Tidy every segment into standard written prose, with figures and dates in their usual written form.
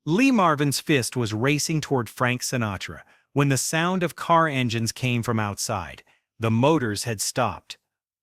Lee Marvin's fist was racing toward Frank Sinatra when the sound of car engines came from outside. The motors had stopped.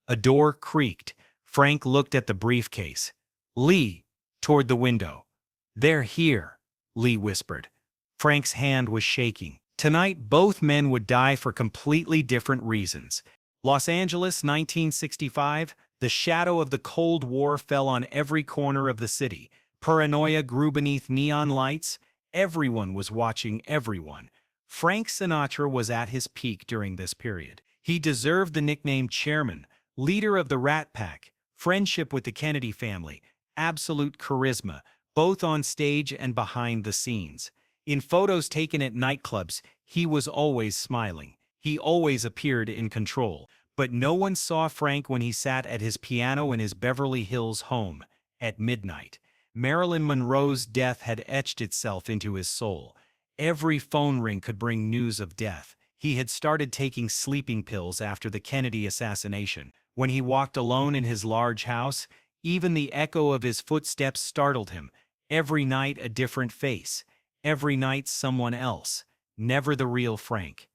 A door creaked. Frank looked at the briefcase. Lee, toward the window. "They're here," Lee whispered. Frank's hand was shaking. Tonight, both men would die for completely different reasons. Los Angeles, 1965, the shadow of the Cold War fell on every corner of the city. Paranoia grew beneath neon lights. Everyone was watching everyone. Frank Sinatra was at his peak during this period. He deserved the nickname Chairman, leader of the Rat Pack, friendship with the Kennedy family, absolute charisma, both on stage and behind the scenes. In photos taken at nightclubs, he was always smiling. He always appeared in control. But no one saw Frank when he sat at his piano in his Beverly Hills home at midnight. Marilyn Monroe's death had etched itself into his soul. Every phone ring could bring news of death. He had started taking sleeping pills after the Kennedy assassination. When he walked alone in his large house, even the echo of his footsteps startled him. Every night a different face. Every night someone else. Never the real Frank.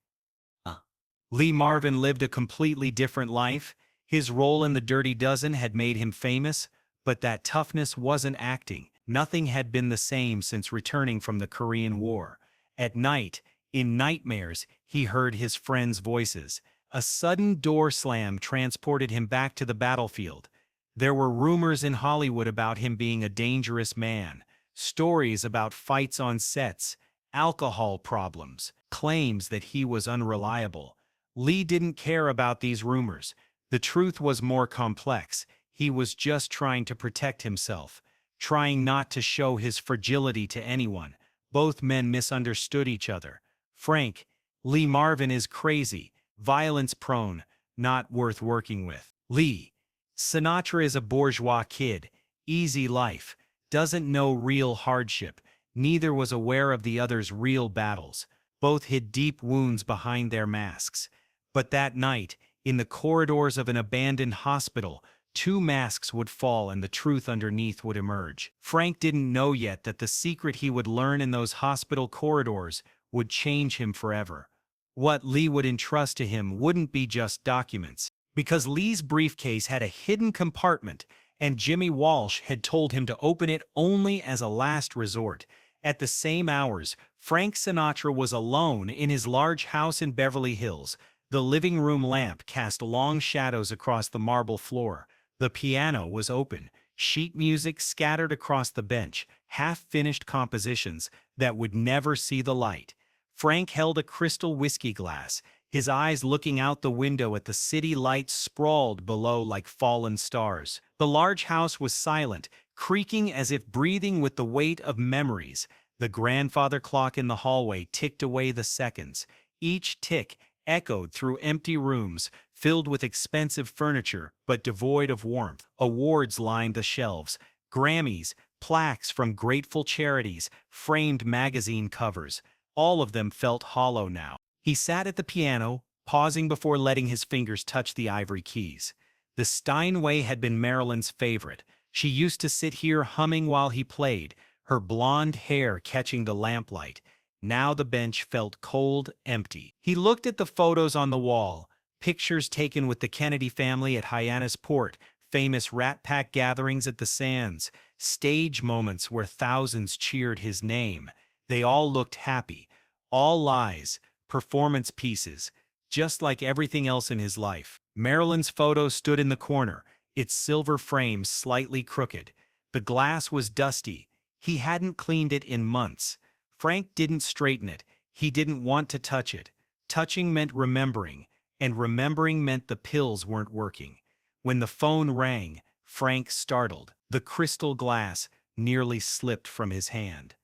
Lee Marvin lived a completely different life. His role in the Dirty Dozen had made him famous, but that toughness wasn't acting. Nothing had been the same since returning from the Korean War. At night, in nightmares, he heard his friends' voices. A sudden door slam transported him back to the battlefield. There were rumors in Hollywood about him being a dangerous man, stories about fights on sets, alcohol problems, claims that he was unreliable. Lee didn't care about these rumors. The truth was more complex. He was just trying to protect himself, trying not to show his fragility to anyone. Both men misunderstood each other. Frank, Lee Marvin is crazy, violence-prone, not worth working with. Lee, Sinatra is a bourgeois kid, easy life, doesn't know real hardship. Neither was aware of the other's real battles. Both hid deep wounds behind their masks. But that night, in the corridors of an abandoned hospital, two masks would fall and the truth underneath would emerge. Frank didn't know yet that the secret he would learn in those hospital corridors would change him forever. What Lee would entrust to him wouldn't be just documents, because Lee's briefcase had a hidden compartment, and Jimmy Walsh had told him to open it only as a last resort. At the same hours, Frank Sinatra was alone in his large house in Beverly Hills. The living room lamp cast long shadows across the marble floor. The piano was open, sheet music scattered across the bench, half-finished compositions that would never see the light. Frank held a crystal whiskey glass, his eyes looking out the window at the city lights sprawled below like fallen stars. The large house was silent, creaking as if breathing with the weight of memories. The grandfather clock in the hallway ticked away the seconds. Each tick echoed through empty rooms, filled with expensive furniture but devoid of warmth. Awards lined the shelves, Grammys, plaques from grateful charities, framed magazine covers. All of them felt hollow now. He sat at the piano, pausing before letting his fingers touch the ivory keys. The Steinway had been Marilyn's favorite. She used to sit here humming while he played, her blonde hair catching the lamplight. Now the bench felt cold, empty. He looked at the photos on the wall, pictures taken with the Kennedy family at Hyannis Port, famous Rat Pack gatherings at the Sands, stage moments where thousands cheered his name. They all looked happy. All lies, performance pieces, just like everything else in his life. Marilyn's photo stood in the corner, its silver frame slightly crooked. The glass was dusty. He hadn't cleaned it in months. Frank didn't straighten it. He didn't want to touch it. Touching meant remembering, and remembering meant the pills weren't working. When the phone rang, Frank startled. The crystal glass nearly slipped from his hand.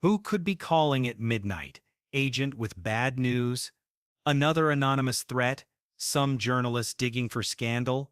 Who could be calling at midnight? Agent with bad news? Another anonymous threat? Some journalist digging for scandal?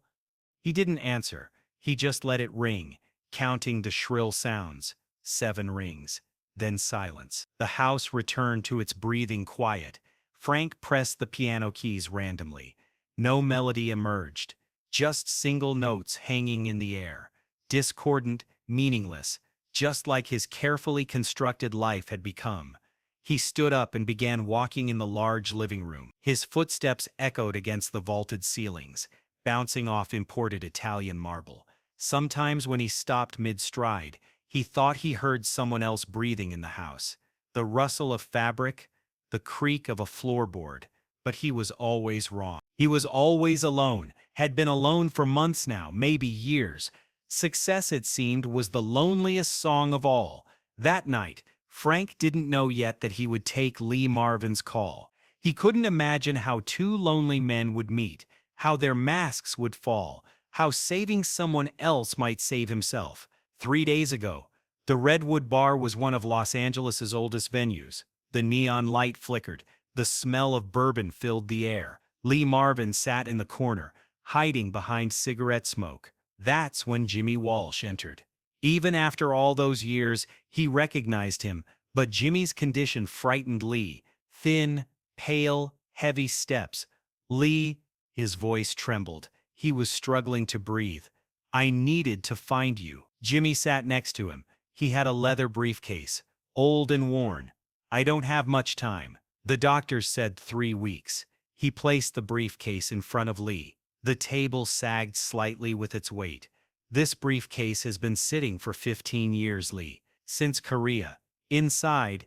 He didn't answer. He just let it ring, counting the shrill sounds. 7 rings. Then silence. The house returned to its breathing quiet. Frank pressed the piano keys randomly. No melody emerged, just single notes hanging in the air. Discordant, meaningless, just like his carefully constructed life had become. He stood up and began walking in the large living room. His footsteps echoed against the vaulted ceilings, bouncing off imported Italian marble. Sometimes when he stopped mid-stride, he thought he heard someone else breathing in the house. The rustle of fabric, the creak of a floorboard. But he was always wrong. He was always alone, had been alone for months now, maybe years. Success, it seemed, was the loneliest song of all. That night, Frank didn't know yet that he would take Lee Marvin's call. He couldn't imagine how two lonely men would meet, how their masks would fall, how saving someone else might save himself. 3 days ago, the Redwood Bar was one of Los Angeles's oldest venues. The neon light flickered. The smell of bourbon filled the air. Lee Marvin sat in the corner, hiding behind cigarette smoke. That's when Jimmy Walsh entered. Even after all those years, he recognized him, but Jimmy's condition frightened Lee. Thin, pale, heavy steps. Lee, his voice trembled. He was struggling to breathe. I needed to find you. Jimmy sat next to him. He had a leather briefcase, old and worn. I don't have much time. The doctor said 3 weeks. He placed the briefcase in front of Lee. The table sagged slightly with its weight. This briefcase has been sitting for 15 years, Lee. Since Korea. Inside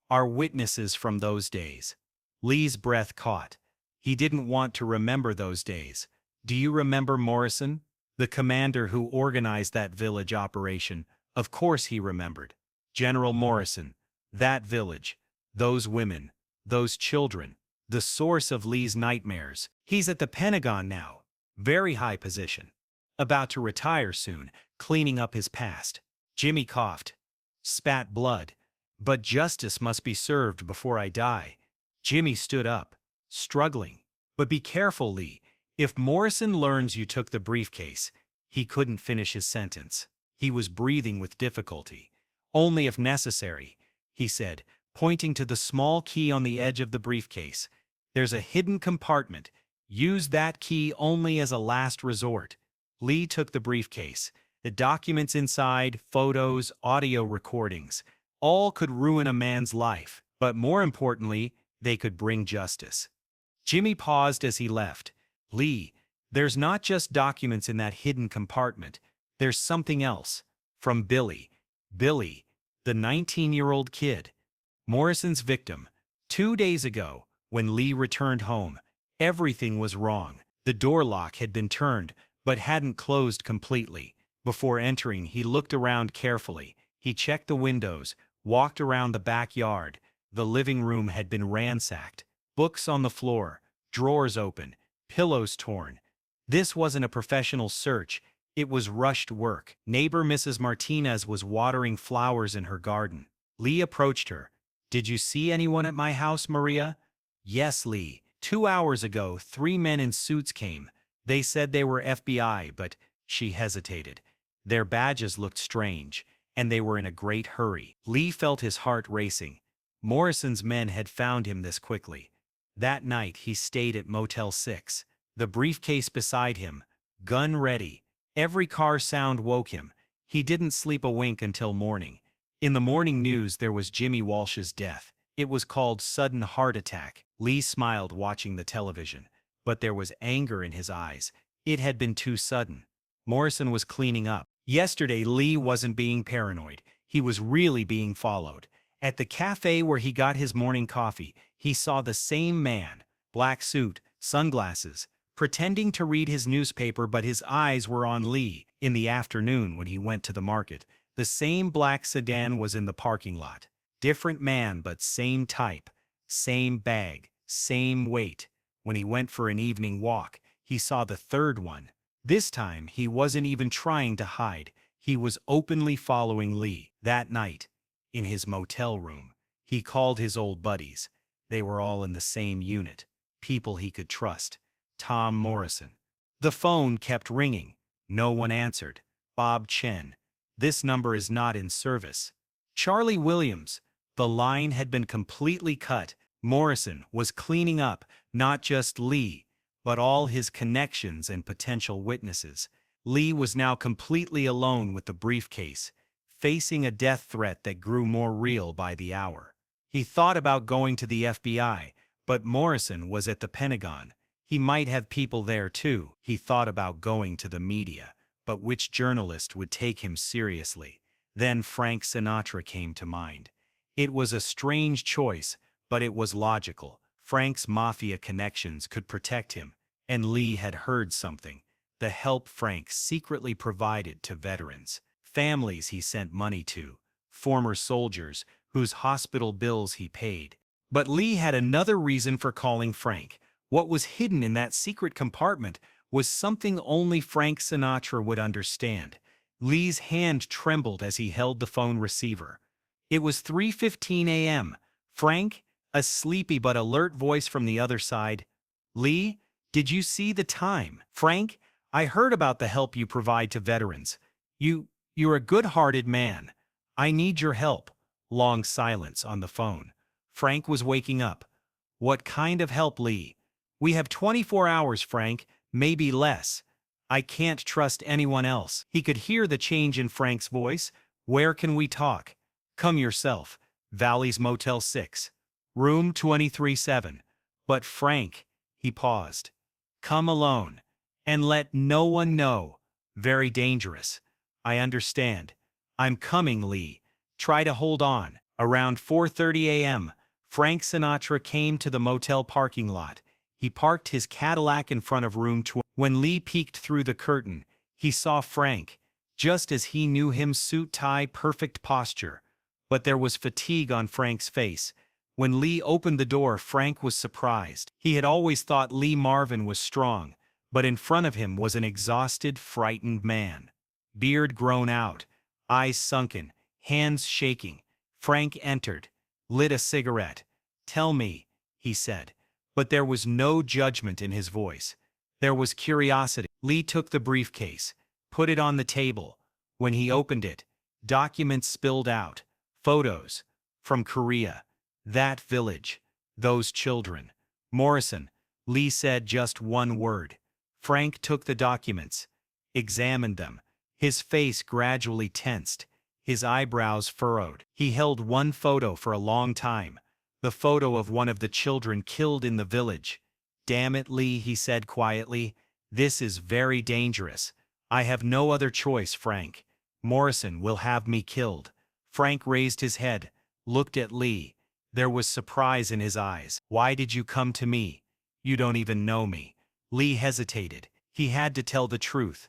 are witnesses from those days. Lee's breath caught. He didn't want to remember those days. Do you remember Morrison? The commander who organized that village operation. Of course he remembered. General Morrison. That village. Those women. Those children. The source of Lee's nightmares. He's at the Pentagon now. Very high position. About to retire soon, cleaning up his past. Jimmy coughed. Spat blood. But justice must be served before I die. Jimmy stood up, struggling. But be careful, Lee. If Morrison learns you took the briefcase, he couldn't finish his sentence. He was breathing with difficulty. Only if necessary, he said, pointing to the small key on the edge of the briefcase. There's a hidden compartment. Use that key only as a last resort. Lee took the briefcase. The documents inside, photos, audio recordings, all could ruin a man's life. But more importantly, they could bring justice. Jimmy paused as he left. Lee, there's not just documents in that hidden compartment. There's something else. From Billy. Billy, the 19-year-old kid. Morrison's victim. 2 days ago, when Lee returned home, everything was wrong. The door lock had been turned, but hadn't closed completely. Before entering, he looked around carefully. He checked the windows, walked around the backyard. The living room had been ransacked. Books on the floor, drawers open, pillows torn. This wasn't a professional search. It was rushed work. Neighbor Mrs. Martinez was watering flowers in her garden. Lee approached her. Did you see anyone at my house, Maria? Yes, Lee. 2 hours ago, 3 men in suits came. They said they were FBI, but she hesitated. Their badges looked strange, and they were in a great hurry. Lee felt his heart racing. Morrison's men had found him this quickly. That night, he stayed at Motel 6. The briefcase beside him, gun ready. Every car sound woke him. He didn't sleep a wink until morning. In the morning news, there was Jimmy Walsh's death. It was called sudden heart attack. Lee smiled watching the television, but there was anger in his eyes. It had been too sudden. Morrison was cleaning up. Yesterday, Lee wasn't being paranoid. He was really being followed. At the cafe where he got his morning coffee, he saw the same man, black suit, sunglasses, pretending to read his newspaper, but his eyes were on Lee. In the afternoon when he went to the market, the same black sedan was in the parking lot. Different man, but same type, same bag, same weight. When he went for an evening walk, he saw the third one. This time, he wasn't even trying to hide. He was openly following Lee. That night, in his motel room, he called his old buddies. They were all in the same unit. People he could trust. Tom Morrison. The phone kept ringing. No one answered. Bob Chen. This number is not in service. Charlie Williams. The line had been completely cut. Morrison was cleaning up not just Lee, but all his connections and potential witnesses. Lee was now completely alone with the briefcase. facing a death threat that grew more real by the hour. He thought about going to the FBI, but Morrison was at the Pentagon. He might have people there too. He thought about going to the media, but which journalist would take him seriously? Then Frank Sinatra came to mind. It was a strange choice, but it was logical. Frank's mafia connections could protect him, and Lee had heard something: the help Frank secretly provided to veterans, families he sent money to, former soldiers whose hospital bills he paid. But Lee had another reason for calling Frank. What was hidden in that secret compartment was something only Frank Sinatra would understand. Lee's hand trembled as he held the phone receiver. It was 3:15 a.m. Frank, a sleepy but alert voice from the other side. Lee, did you see the time? Frank, I heard about the help you provide to veterans. You're a good-hearted man. I need your help. Long silence on the phone. Frank was waking up. What kind of help, Lee? We have 24 hours, Frank, maybe less. I can't trust anyone else. He could hear the change in Frank's voice. Where can we talk? Come yourself. Valley's Motel 6. Room 23-7. But Frank, he paused. Come alone. And let no one know. Very dangerous. I understand. I'm coming, Lee. Try to hold on. Around 4:30 a.m., Frank Sinatra came to the motel parking lot. He parked his Cadillac in front of room 20. When Lee peeked through the curtain, he saw Frank, just as he knew him: suit, tie, perfect posture. But there was fatigue on Frank's face. When Lee opened the door, Frank was surprised. He had always thought Lee Marvin was strong, but in front of him was an exhausted, frightened man. Beard grown out, eyes sunken, hands shaking. Frank entered, lit a cigarette. Tell me, he said, but there was no judgment in his voice. There was curiosity. Lee took the briefcase, put it on the table. When he opened it, documents spilled out. Photos. From Korea. That village. Those children. Morrison. Lee said just one word. Frank took the documents, examined them. His face gradually tensed, his eyebrows furrowed. He held one photo for a long time, the photo of one of the children killed in the village. Damn it, Lee, he said quietly. This is very dangerous. I have no other choice, Frank. Morrison will have me killed. Frank raised his head, looked at Lee. There was surprise in his eyes. Why did you come to me? You don't even know me. Lee hesitated. He had to tell the truth.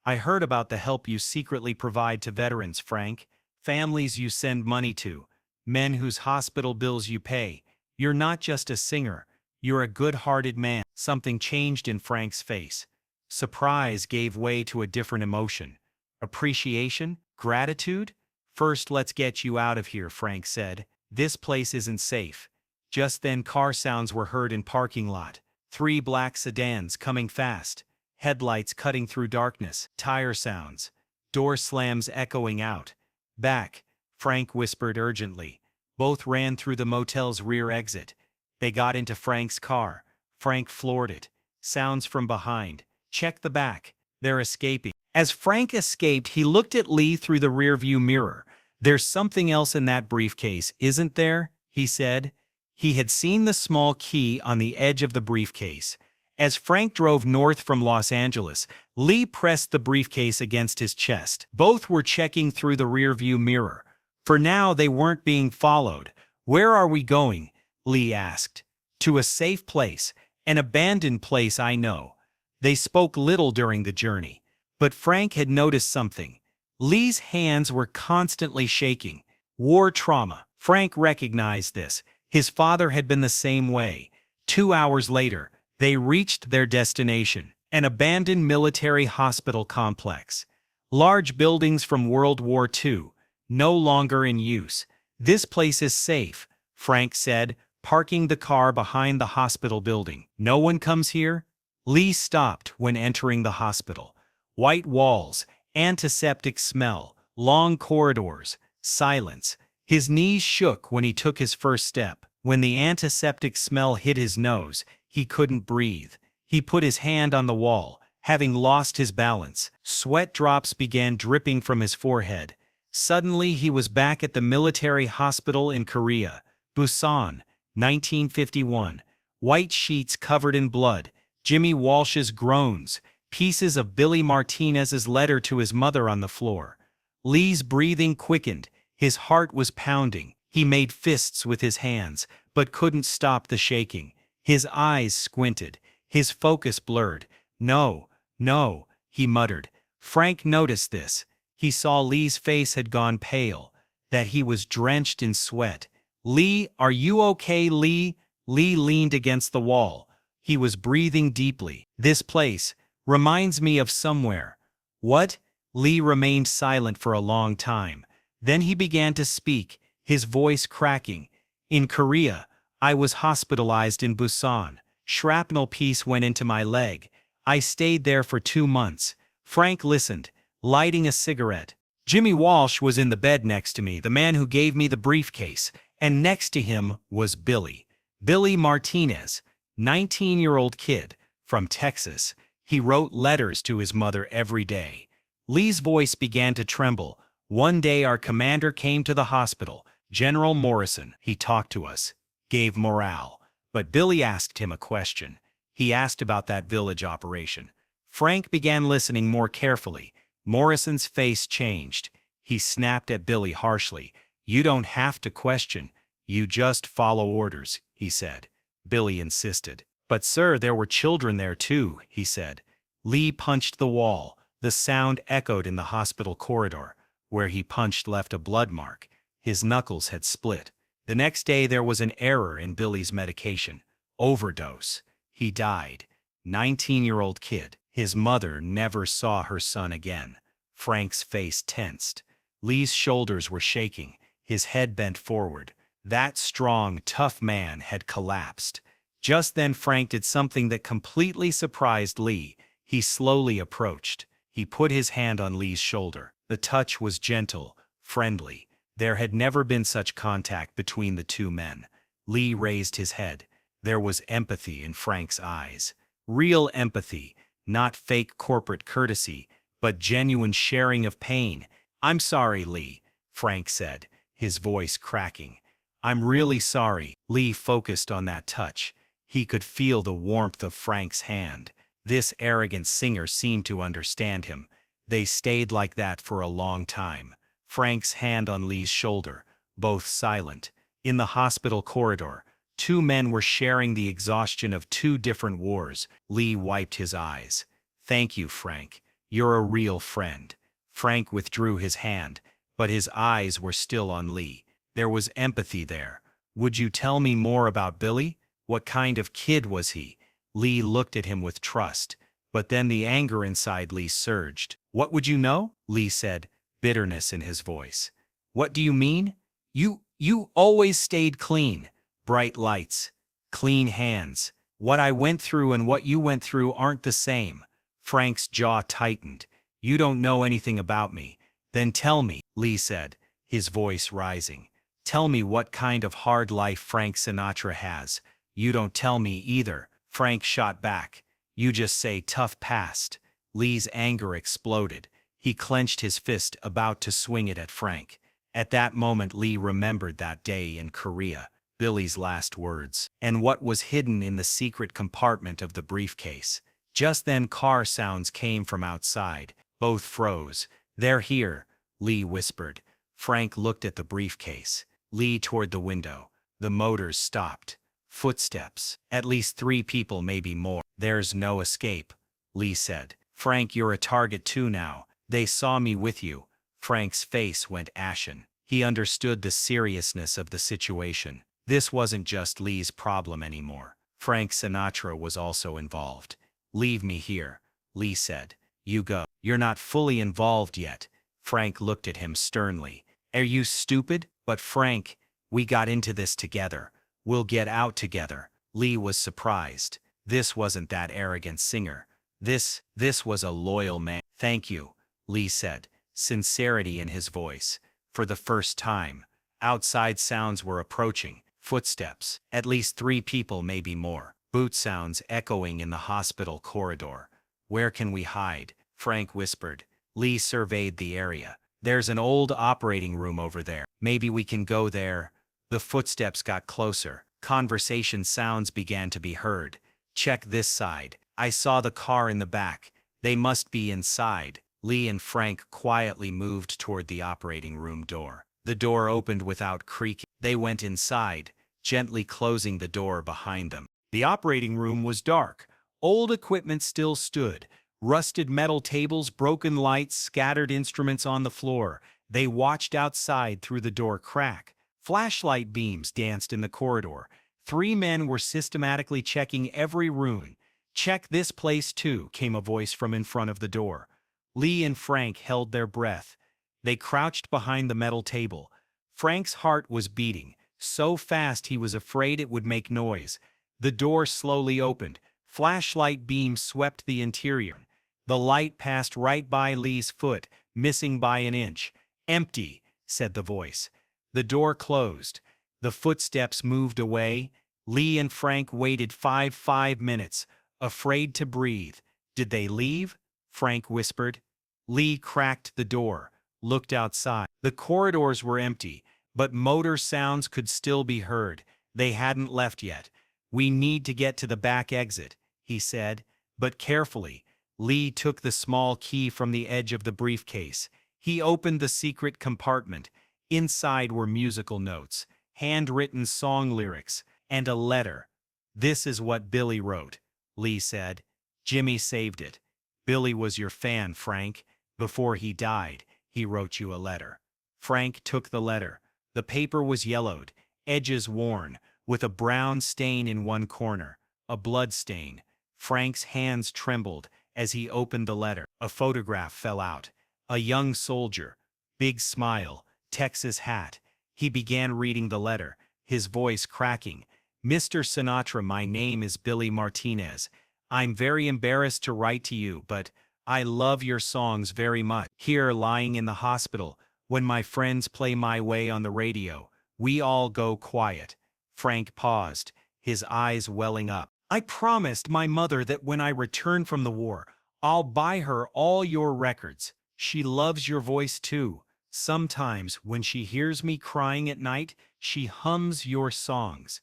I heard about the help you secretly provide to veterans, Frank. Families you send money to. Men whose hospital bills you pay. You're not just a singer. You're a good-hearted man. Something changed in Frank's face. Surprise gave way to a different emotion. Appreciation? Gratitude? First, let's get you out of here, Frank said. This place isn't safe. Just then, car sounds were heard in parking lot. 3 black sedans coming fast. Headlights cutting through darkness. Tire sounds. Door slams echoing out. Back, Frank whispered urgently. Both ran through the motel's rear exit. They got into Frank's car. Frank floored it. Sounds from behind. Check the back. They're escaping. As Frank escaped, he looked at Lee through the rearview mirror. There's something else in that briefcase, isn't there? He said. He had seen the small key on the edge of the briefcase. As Frank drove north from Los Angeles, Lee pressed the briefcase against his chest. Both were checking through the rearview mirror. For now, they weren't being followed. Where are we going? Lee asked. To a safe place, an abandoned place I know. They spoke little during the journey, but Frank had noticed something. Lee's hands were constantly shaking. War trauma. Frank recognized this. His father had been the same way. 2 hours later, they reached their destination, an abandoned military hospital complex. Large buildings from World War II, no longer in use. This place is safe, Frank said, parking the car behind the hospital building. No one comes here? Lee stopped when entering the hospital. White walls, antiseptic smell, long corridors, silence. His knees shook when he took his first step. When the antiseptic smell hit his nose, he couldn't breathe. He put his hand on the wall, having lost his balance. Sweat drops began dripping from his forehead. Suddenly he was back at the military hospital in Korea, Busan, 1951. White sheets covered in blood, Jimmy Walsh's groans, pieces of Billy Martinez's letter to his mother on the floor. Lee's breathing quickened, his heart was pounding. He made fists with his hands, but couldn't stop the shaking. His eyes squinted, his focus blurred. "No, no," he muttered. Frank noticed this. He saw Lee's face had gone pale, that he was drenched in sweat. "Lee, are you okay, Lee?" Lee leaned against the wall. He was breathing deeply. "This place reminds me of somewhere." "What?" Lee remained silent for a long time. Then he began to speak, his voice cracking. "In Korea, I was hospitalized in Busan. Shrapnel piece went into my leg. I stayed there for 2 months." Frank listened, lighting a cigarette. "Jimmy Walsh was in the bed next to me, the man who gave me the briefcase, and next to him was Billy. Billy Martinez, 19-year-old kid, from Texas. He wrote letters to his mother every day." Lee's voice began to tremble. "One day our commander came to the hospital, General Morrison. He talked to us, gave morale. But Billy asked him a question. He asked about that village operation." Frank began listening more carefully. Morrison's face changed. He snapped at Billy harshly. "You don't have to question. You just follow orders," he said. Billy insisted. "But sir, there were children there too," he said. Lee punched the wall. The sound echoed in the hospital corridor. Where he punched left a blood mark. His knuckles had split. The next day there was an error in Billy's medication. Overdose. He died. 19-year-old kid. His mother never saw her son again. Frank's face tensed. Lee's shoulders were shaking. His head bent forward. That strong, tough man had collapsed. Just then Frank did something that completely surprised Lee. He slowly approached. He put his hand on Lee's shoulder. The touch was gentle, friendly. There had never been such contact between the two men. Lee raised his head. There was empathy in Frank's eyes. Real empathy, not fake corporate courtesy, but genuine sharing of pain. "I'm sorry, Lee," Frank said, his voice cracking. "I'm really sorry." Lee focused on that touch. He could feel the warmth of Frank's hand. This arrogant singer seemed to understand him. They stayed like that for a long time. Frank's hand on Lee's shoulder, both silent. In the hospital corridor, two men were sharing the exhaustion of two different wars. Lee wiped his eyes. "Thank you, Frank. You're a real friend." Frank withdrew his hand, but his eyes were still on Lee. There was empathy there. "Would you tell me more about Billy? What kind of kid was he?" Lee looked at him with trust, but then the anger inside Lee surged. "What would you know?" Lee said, bitterness in his voice. "What do you mean? You always stayed clean. Bright lights, clean hands. What I went through and what you went through aren't the same." Frank's jaw tightened. "You don't know anything about me." "Then tell me," Lee said, his voice rising. "Tell me what kind of hard life Frank Sinatra has." "You don't tell me either," Frank shot back. "You just say tough past." Lee's anger exploded. He clenched his fist, about to swing it at Frank. At that moment Lee remembered that day in Korea, Billy's last words, and what was hidden in the secret compartment of the briefcase. Just then car sounds came from outside. Both froze. "They're here," Lee whispered. Frank looked at the briefcase. Lee toward the window. The motors stopped. Footsteps. "At least 3 people, maybe more." "There's no escape," Lee said. "Frank, you're a target too now. They saw me with you." Frank's face went ashen. He understood the seriousness of the situation. This wasn't just Lee's problem anymore. Frank Sinatra was also involved. "Leave me here," Lee said. "You go." "You're not fully involved yet." Frank looked at him sternly. "Are you stupid?" "But Frank, we got into this together. We'll get out together." Lee was surprised. This wasn't that arrogant singer. This was a loyal man. "Thank you," Lee said, sincerity in his voice. For the first time, outside sounds were approaching. Footsteps. At least 3 people, maybe more. Boot sounds echoing in the hospital corridor. "Where can we hide?" Frank whispered. Lee surveyed the area. There's an old operating room over there. Maybe we can go there. The footsteps got closer. Conversation sounds began to be heard. Check this side. I saw the car in the back. They must be inside. Lee and Frank quietly moved toward the operating room door. The door opened without creaking. They went inside, gently closing the door behind them. The operating room was dark. Old equipment still stood. Rusted metal tables, broken lights, scattered instruments on the floor. They watched outside through the door crack. Flashlight beams danced in the corridor. 3 men were systematically checking every room. "Check this place too," came a voice from in front of the door. Lee and Frank held their breath. They crouched behind the metal table. Frank's heart was beating, so fast he was afraid it would make noise. The door slowly opened. Flashlight beams swept the interior. The light passed right by Lee's foot, missing by an inch. "Empty," said the voice. The door closed. The footsteps moved away. Lee and Frank waited 5 minutes, afraid to breathe. "Did they leave?" Frank whispered. Lee cracked the door, looked outside. The corridors were empty, but motor sounds could still be heard. They hadn't left yet. "We need to get to the back exit," he said, but carefully. Lee took the small key from the edge of the briefcase. He opened the secret compartment. Inside were musical notes, handwritten song lyrics, and a letter. "This is what Billy wrote," Lee said. "Jimmy saved it. Billy was your fan, Frank. Before he died, he wrote you a letter." Frank took the letter. The paper was yellowed, edges worn, with a brown stain in one corner, a blood stain. Frank's hands trembled as he opened the letter. A photograph fell out. A young soldier, big smile, Texas hat. He began reading the letter, his voice cracking. "Mr. Sinatra, my name is Billy Martinez. I'm very embarrassed to write to you, but I love your songs very much. Here, lying in the hospital, when my friends play My Way on the radio, we all go quiet." Frank paused, his eyes welling up. "I promised my mother that when I return from the war, I'll buy her all your records. She loves your voice too. Sometimes when she hears me crying at night, she hums your songs."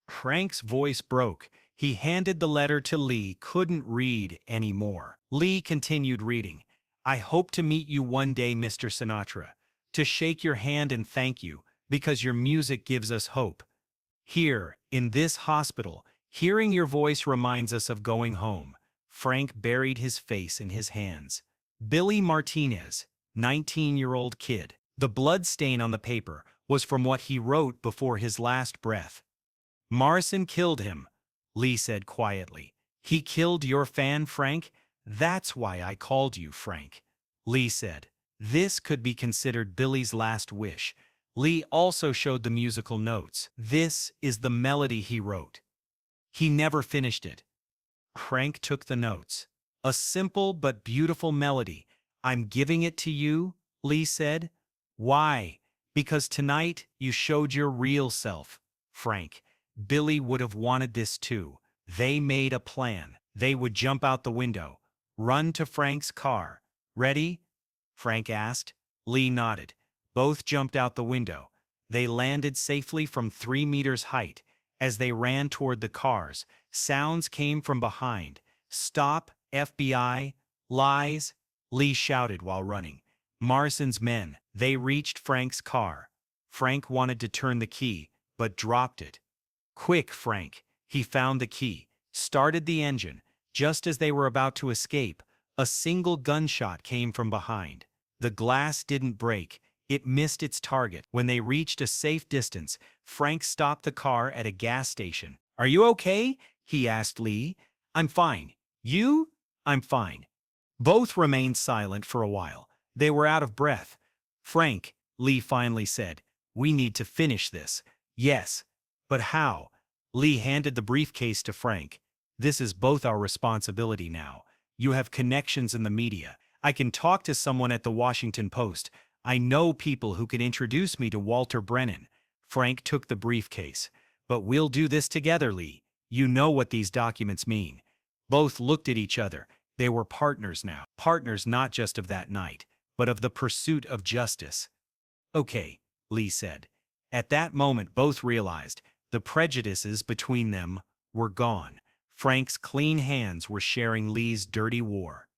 Frank's voice broke. He handed the letter to Lee, couldn't read anymore. Lee continued reading. "I hope to meet you one day, Mr. Sinatra, to shake your hand and thank you, because your music gives us hope. Here, in this hospital, hearing your voice reminds us of going home." Frank buried his face in his hands. Billy Martinez, 19-year-old kid. The blood stain on the paper was from what he wrote before his last breath. "Morrison killed him," Lee said quietly. "He killed your fan, Frank? That's why I called you, Frank." Lee said. This could be considered Billy's last wish. Lee also showed the musical notes. "This is the melody he wrote. He never finished it." Frank took the notes. "A simple but beautiful melody. I'm giving it to you," Lee said. "Why? Because tonight you showed your real self, Frank. Billy would have wanted this too." They made a plan. They would jump out the window, run to Frank's car. "Ready?" Frank asked. Lee nodded. Both jumped out the window. They landed safely from 3 meters height. As they ran toward the cars, sounds came from behind. "Stop, FBI, lies," Lee shouted while running. Morrison's men. They reached Frank's car. Frank wanted to turn the key, but dropped it. "Quick, Frank." He found the key, started the engine. Just as they were about to escape, a single gunshot came from behind. The glass didn't break. It missed its target. When they reached a safe distance, Frank stopped the car at a gas station. "Are you okay?" he asked Lee. "I'm fine. You?" "I'm fine." Both remained silent for a while. They were out of breath. "Frank," Lee finally said, "we need to finish this." "Yes, but how?" Lee handed the briefcase to Frank. "This is both our responsibility now. You have connections in the media. I can talk to someone at the Washington Post. I know people who can introduce me to Walter Brennan." Frank took the briefcase. "But we'll do this together, Lee. You know what these documents mean." Both looked at each other. They were partners now. Partners not just of that night, but of the pursuit of justice. "Okay," Lee said. At that moment both realized the prejudices between them were gone. Frank's clean hands were sharing Lee's dirty war.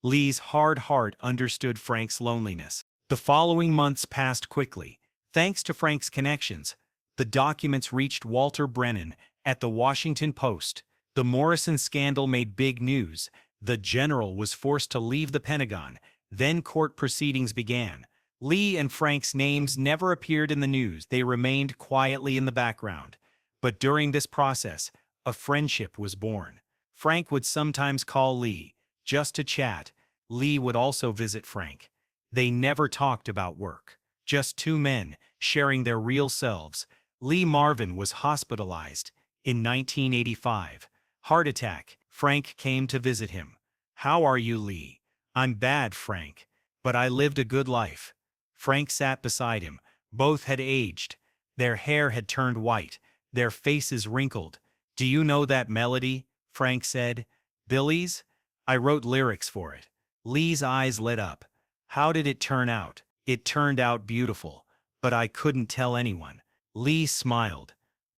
Lee's hard heart understood Frank's loneliness. The following months passed quickly. Thanks to Frank's connections, the documents reached Walter Brennan at the Washington Post. The Morrison scandal made big news. The general was forced to leave the Pentagon. Then court proceedings began. Lee and Frank's names never appeared in the news. They remained quietly in the background. But during this process, a friendship was born. Frank would sometimes call Lee, just to chat. Lee would also visit Frank. They never talked about work. Just two men, sharing their real selves. Lee Marvin was hospitalized in 1985. Heart attack. Frank came to visit him. "How are you, Lee?" "I'm bad, Frank. But I lived a good life." Frank sat beside him. Both had aged. Their hair had turned white, their faces wrinkled. "Do you know that melody?" Frank said. "Billy's? I wrote lyrics for it." Lee's eyes lit up. "How did it turn out?" "It turned out beautiful, but I couldn't tell anyone." Lee smiled.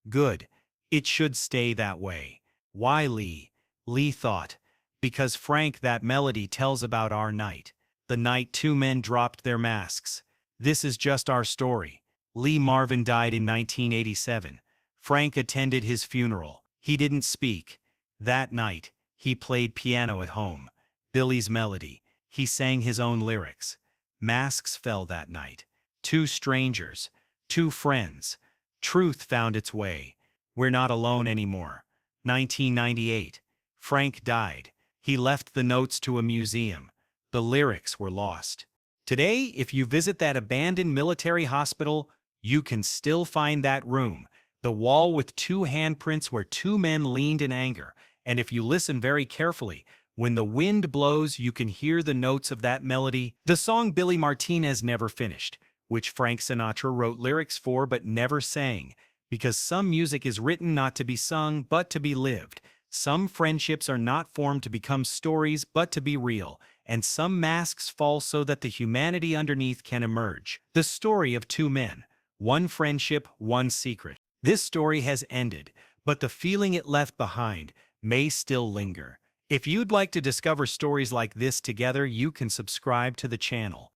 "Good. It should stay that way." "Why, Lee?" Lee thought. "Because, Frank, that melody tells about our night. The night two men dropped their masks. This is just our story." Lee Marvin died in 1987. Frank attended his funeral. He didn't speak. That night, he played piano at home. Billy's melody. He sang his own lyrics. Masks fell that night. Two strangers. Two friends. Truth found its way. We're not alone anymore. 1998. Frank died. He left the notes to a museum. The lyrics were lost. Today, if you visit that abandoned military hospital, you can still find that room, the wall with two handprints where two men leaned in anger. And if you listen very carefully, when the wind blows, you can hear the notes of that melody, the song Billy Martinez never finished, which Frank Sinatra wrote lyrics for but never sang, because some music is written not to be sung but to be lived. Some friendships are not formed to become stories but to be real, and some masks fall so that the humanity underneath can emerge. The story of two men, one friendship, one secret. This story has ended, but the feeling it left behind may still linger. If you'd like to discover stories like this together, you can subscribe to the channel.